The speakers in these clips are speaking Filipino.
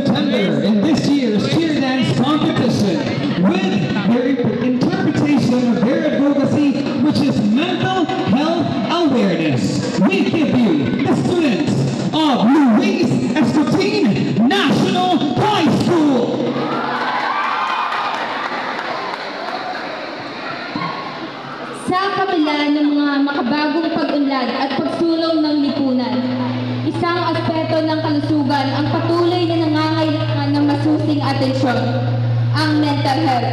contender in this year's cheer dance competition with their interpretation of their advocacy, which is mental health awareness. We give you the students of Luis Escotin National High School. Sa kabila ng mga makabagong pag-unlad at pagsulong ng lipunan, isang aspeto ng kalusugan ang patuloy na nangangailangan ng masusing atensyon, ang mental health.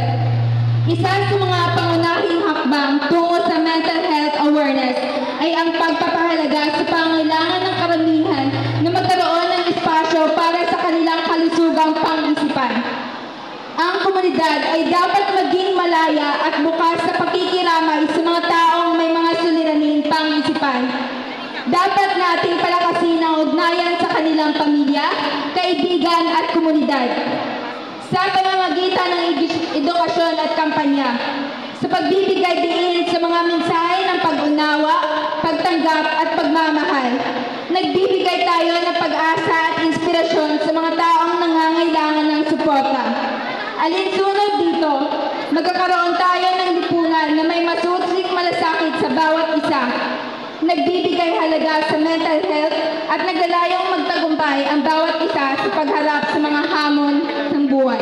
Isa sa mga pangunahing hakbang tungo sa mental health awareness ay ang pagpapahalaga sa pangailangan ng karamihan na magkaroon ng espasyo para sa kanilang kalusugang pang-isipan. Ang komunidad ay dapat maging malaya at bukas sa pakikiramay sa mga taong may mga suliraning pang-isipan. Dapat nating palakasin ang ugnayan sa kanilang pamilya, kaibigan at komunidad sa pamamagitan ng edukasyon at kampanya, sa pagbibigay diin sa mga mensahe ng pag-unawa, pagtanggap at pagmamahal. Nagbibigay tayo ng pag-asa at inspirasyon sa mga taong nangangailangan ng suporta. Alinsunod dito, magkakaroon tayo ng lipunan na may masusing malasakit sa bawat isa, nagbibigay halaga sa mental health at naglalayong magtagumpay ang bawat isa sa pagharap sa mga hamon ng buhay.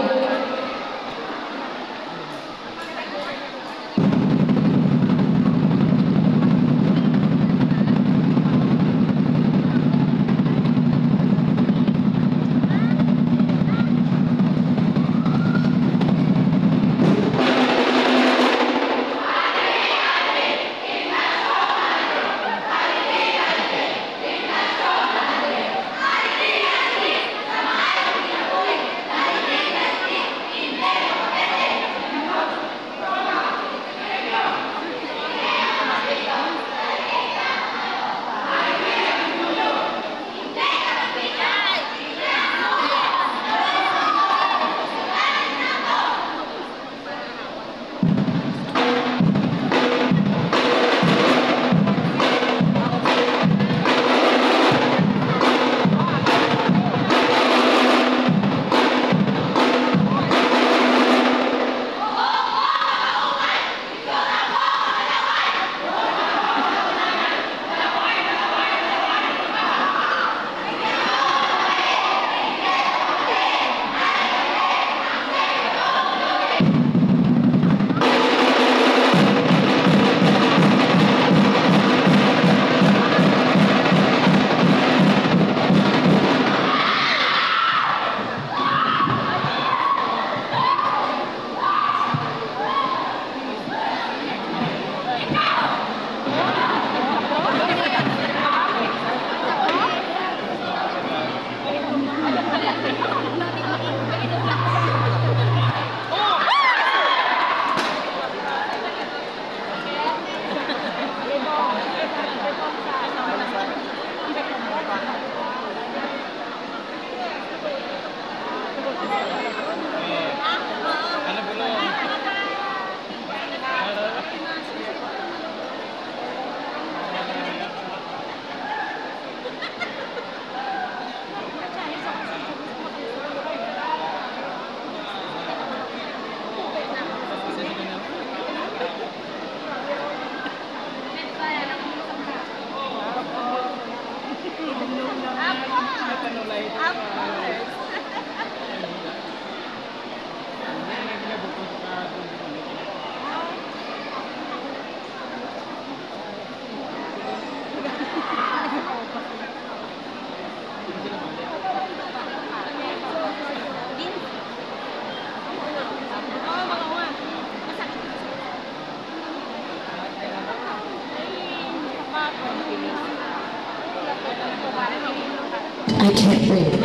I can't breathe.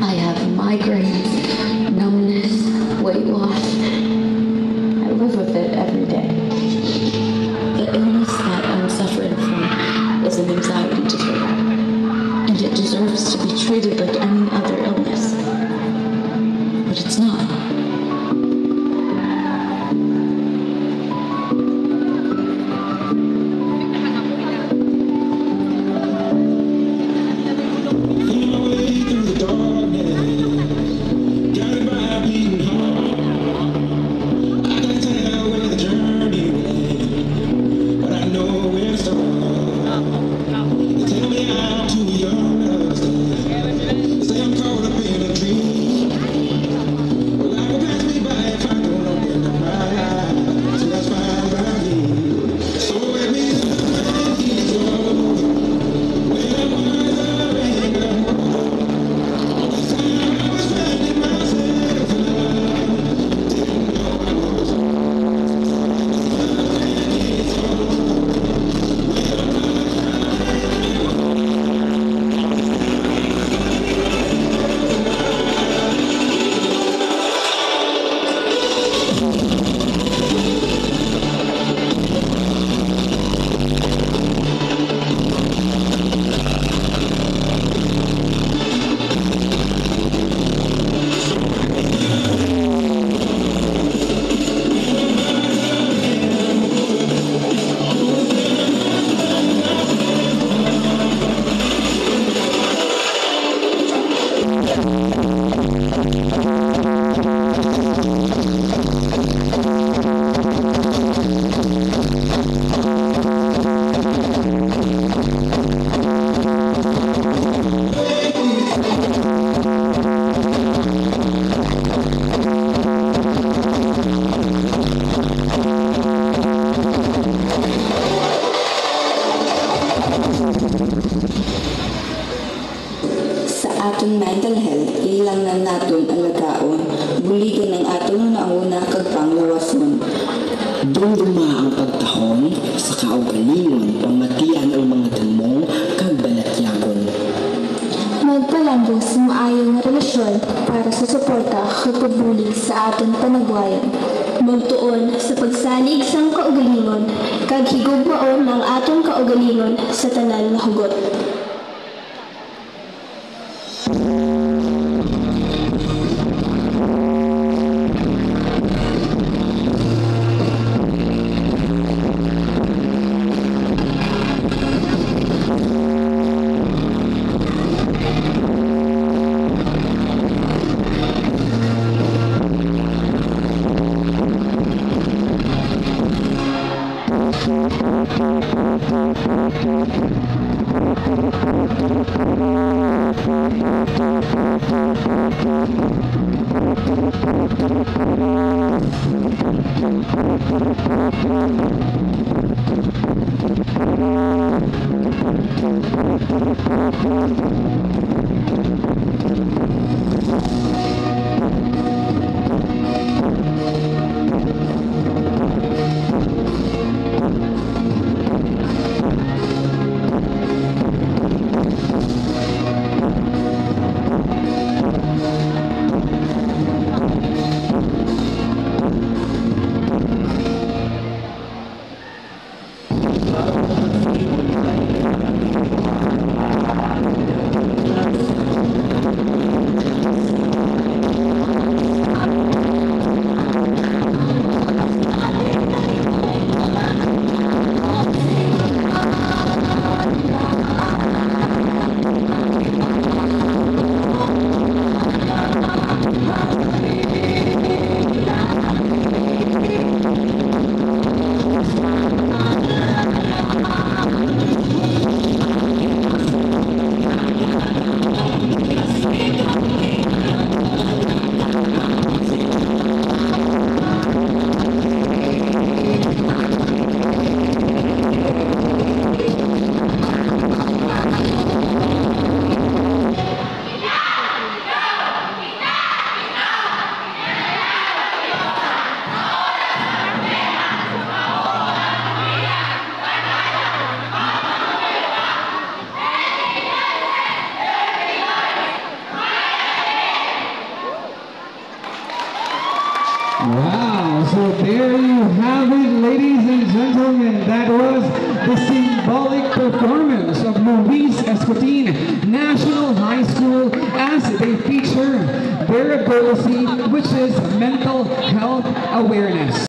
I have migraines, numbness, weight loss. I live with it every day. The illness that I'm suffering from is an anxiety disorder, and it deserves to be treated like any other illness. But it's not. sa aton mental health, ilang na naton alagaon, buligan ang aton nauna kag panglawason. Dumduma ang pagtahon sa kaugalingon, pamatian ang mga damo kag balatyagon. Magpalambos sa maayong relasyon para sa suporta kag pagbuli sa aton panagwayan. Magtuon sa pagsalig sang kaugalingon kag higugmaon ng aton kaugalingon sa tanan nga hugot. Wow, so there you have it, ladies and gentlemen. That was the symbolic performance of Luis Escotin National High School as they feature their ability, which is mental health awareness.